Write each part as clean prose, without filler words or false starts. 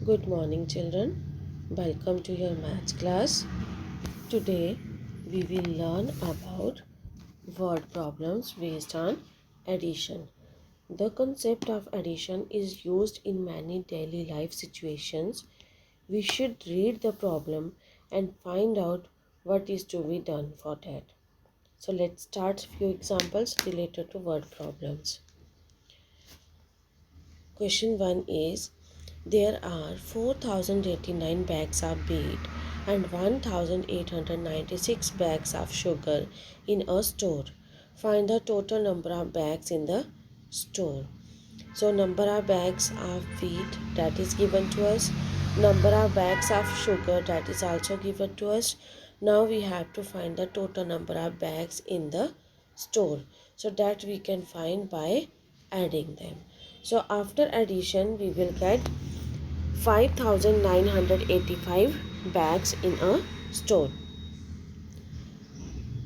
Good morning, children. Welcome to your maths class. Today we will learn about word problems based on addition. The concept of addition is used in many daily life situations. We should read the problem and find out what is to be done for that. So let's start a few examples related to word problems. Question 1 is, there are 4089 bags of wheat and 1896 bags of sugar in a store. Find the total number of bags in the store. So number of bags of wheat that is given to us. Number of bags of sugar that is also given to us. Now we have to find the total number of bags in the store. So that we can find by adding them. So after addition we will get 5985 bags in a store.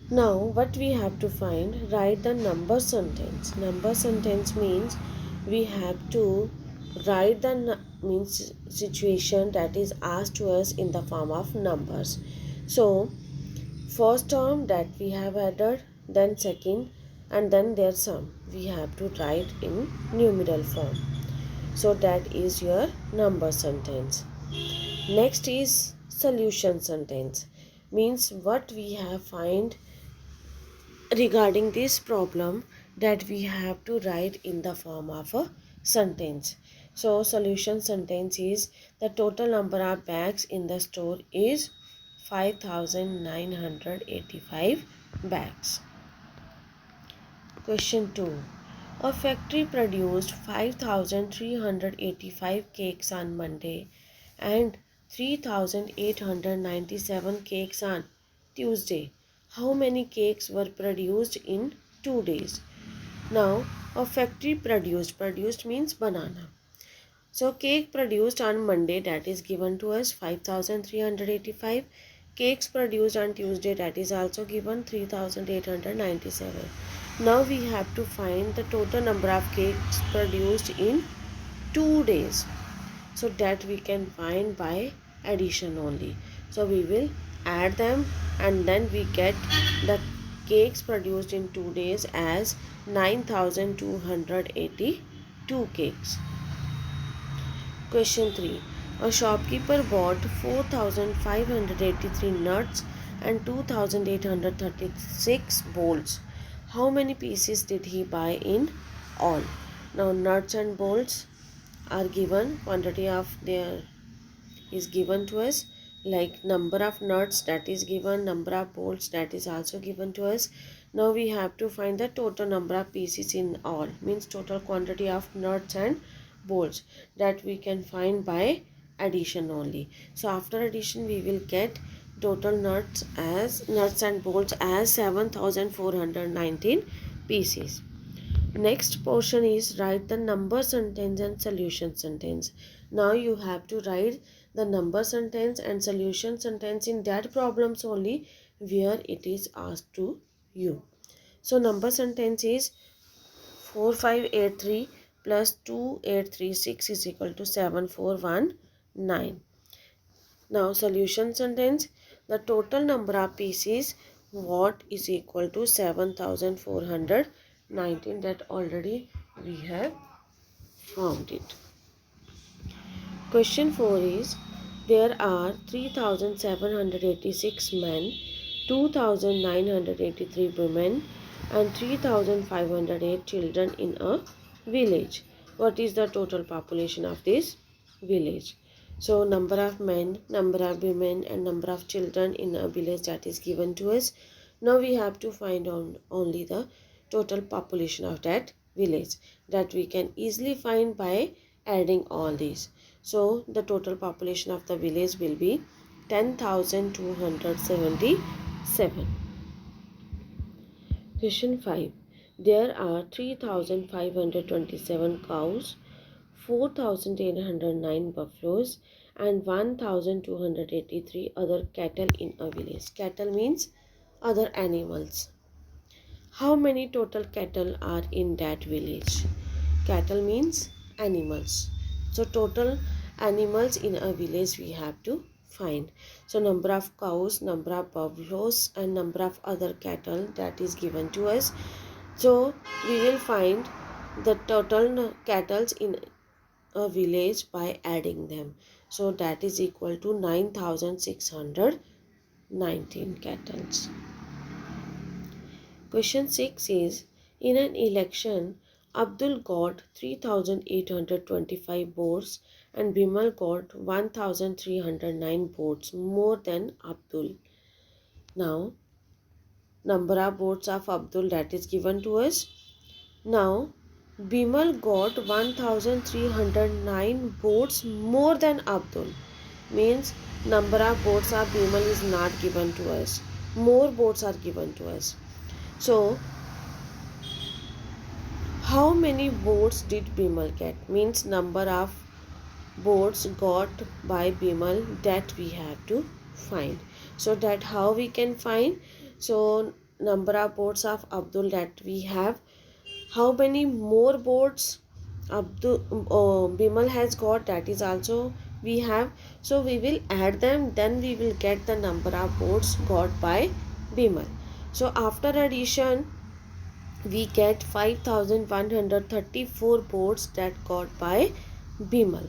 Now what we have to find, write the number sentence. Number sentence means we have to write the situation that is asked to us in the form of numbers. So first term that we have added, then second, and then their sum we have to write in numeral form. So that is your number sentence. Next is solution sentence. Means what we have find regarding this problem that we have to write in the form of a sentence. So solution sentence is, the total number of bags in the store is 5985 bags. Question 2. A factory produced 5385 cakes on Monday and 3897 cakes on Tuesday. How many cakes were produced in 2 days? Now, a factory produced means banana. So, cake produced on Monday, that is given to us 5385. Cakes produced on Tuesday, that is also given 3897. Now we have to find the total number of cakes produced in 2 days. So that we can find by addition only. So we will add them and then we get the cakes produced in 2 days as 9282 cakes. Question 3. A shopkeeper bought 4583 nuts and 2836 bolts. How many pieces did he buy in all? Now nuts and bolts are given, quantity of their is given to us, like number of nuts that is given, number of bolts that is also given to us. Now we have to find the total number of pieces in all, means total quantity of nuts and bolts, that we can find by addition only. So after addition we will get total nuts and bolts as 7419 pieces. Next portion is write the number sentence and solution sentence. Now you have to write the number sentence and solution sentence in that problems only where it is asked to you. So number sentence is 4583 plus 2836 is equal to 7419. Now solution sentence, the total number of pieces what is equal to 7419, that already we have found it. Question 4 is, there are 3786 men, 2983 women and 3508 children in a village. What is the total population of this village? So number of men, number of women and number of children in a village that is given to us. Now we have to find only the total population of that village, that we can easily find by adding all these. So the total population of the village will be 10,277. Question 5. There are 3,527 cows, 4,809 buffaloes and 1,283 other cattle in a village. Cattle means other animals. How many total cattle are in that village? Cattle means animals. So total animals in a village we have to find. So number of cows, number of buffaloes and number of other cattle that is given to us. So we will find the total cattle in a village by adding them. So that is equal to 9619 cattle. Question 6 is, in an election, Abdul got 3825 votes and Bimal got 1309 votes, more than Abdul. Now, number of votes of Abdul that is given to us. Now, Bimal got 1309 votes more than Abdul. Means number of votes of Bimal is not given to us. More votes are given to us. So, how many votes did Bimal get? Means number of votes got by Bimal that we have to find. So that how we can find? So number of votes of Abdul that we have. How many more votes Bimal has got, that is also we have. So we will add them, then we will get the number of votes got by Bimal. So after addition, we get 5134 votes that got by Bimal.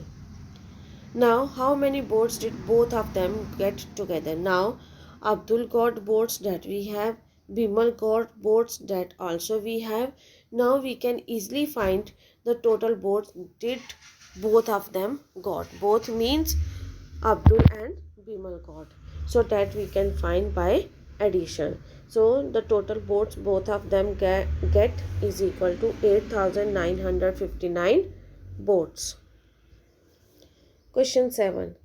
Now how many votes did both of them get together? Now Abdul got votes that we have, Bimal got votes that also we have. Now we can easily find the total votes did both of them got. Both means Abdul and Bimal got. So that we can find by addition. So the total votes both of them get is equal to 8959 votes. Question 7.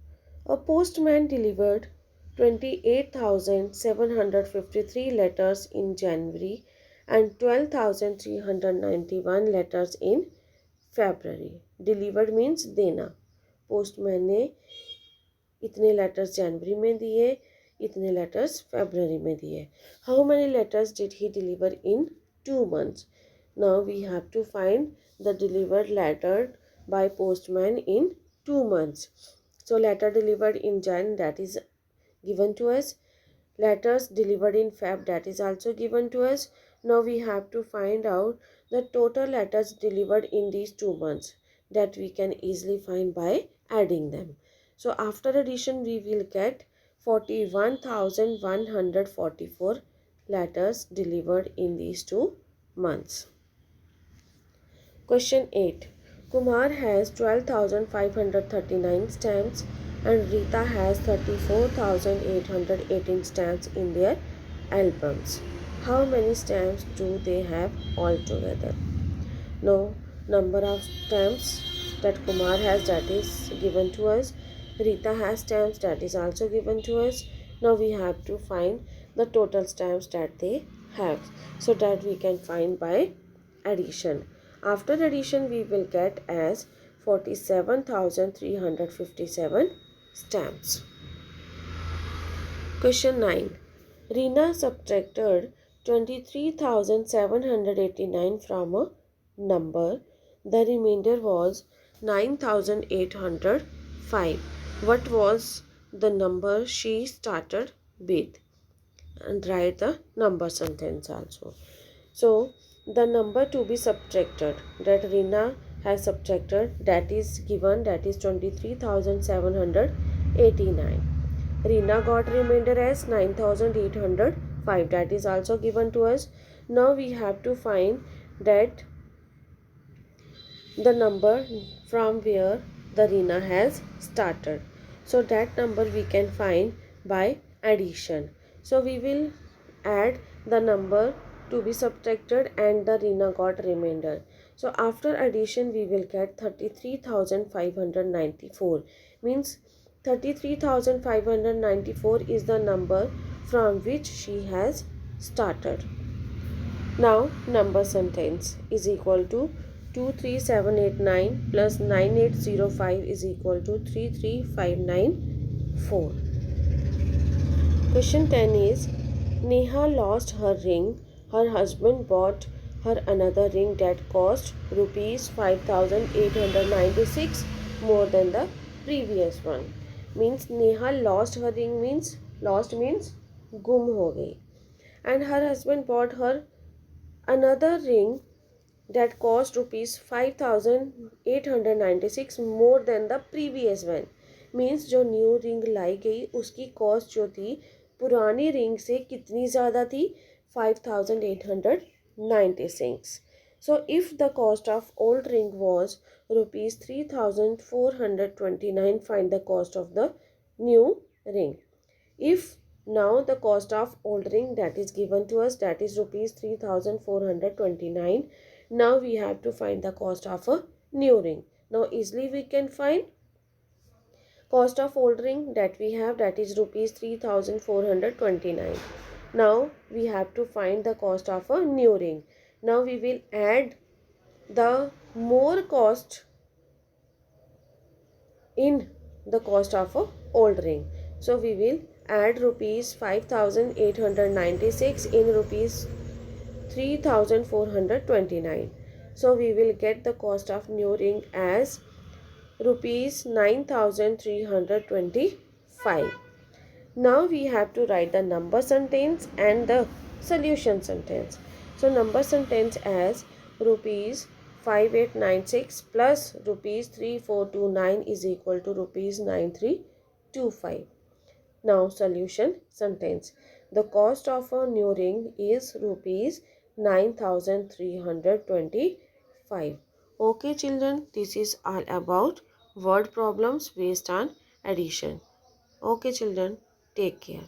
A postman delivered 28,753 letters in January and 12,391 letters in February. Delivered means देना. Postman ने इतने letters January में दिए, इतने letters February में दिए. How many letters did he deliver in 2 months? Now we have to find the delivered letter by postman in 2 months. So letter delivered in Jan, that is given to us. Letters delivered in Feb, that is also given to us. Now we have to find out the total letters delivered in these 2 months, that we can easily find by adding them. So after addition we will get 41,144 letters delivered in these 2 months. Question 8. Kumar has 12,539 stamps and Rita has 34,818 stamps in their albums. How many stamps do they have altogether? Now, number of stamps that Kumar has, that is given to us. Rita has stamps, that is also given to us. Now we have to find the total stamps that they have, so that we can find by addition. After addition we will get as 47,357 stamps. Question 9. Reena subtracted 23,789 from a number. The remainder was 9,805. What was the number she started with? And write the number sentence also. So the number to be subtracted that Reena has subtracted, that is given, that is 23,789. Reena got remainder as 9,805, that is also given to us. Now we have to find that the number from where the Reena has started. So that number we can find by addition. So we will add the number to be subtracted and the Reena got remainder. So after addition we will get 33,594. Means 33,594 is the number from which she has started. Now number sentence is equal to 23789 plus 9805 is equal to 33594. Question 10 is, Neha lost her ring. Her husband bought her another ring that cost rupees 5,896 more than the previous one. Means Neha lost her ring means गुम हो गई. And her husband bought her another ring that cost rupees 5896 more than the previous one. Means जो new ring लाई गई उसकी cost जो थी पुरानी ring से कितनी ज़्यादा थी 5896. So if the cost of old ring was rupees 3429, find the cost of the new ring. If now the cost of old ring that is given to us, that is rupees 3429. Now we have to find the cost of a new ring. Now easily we can find cost of old ring that we have, that is rupees 3429. Now we have to find the cost of a new ring. Now we will add the more cost in the cost of a old ring. So we will add rupees 5896 in rupees 3429. So we will get the cost of new ring as rupees 9325. Now we have to write the number sentence and the solution sentence. So number sentence as rupees 5896 plus rupees 3429 is equal to rupees 9325. Now solution sentence. The cost of a new ring is rupees 9325. Okay children, this is all about word problems based on addition. Okay children, take care.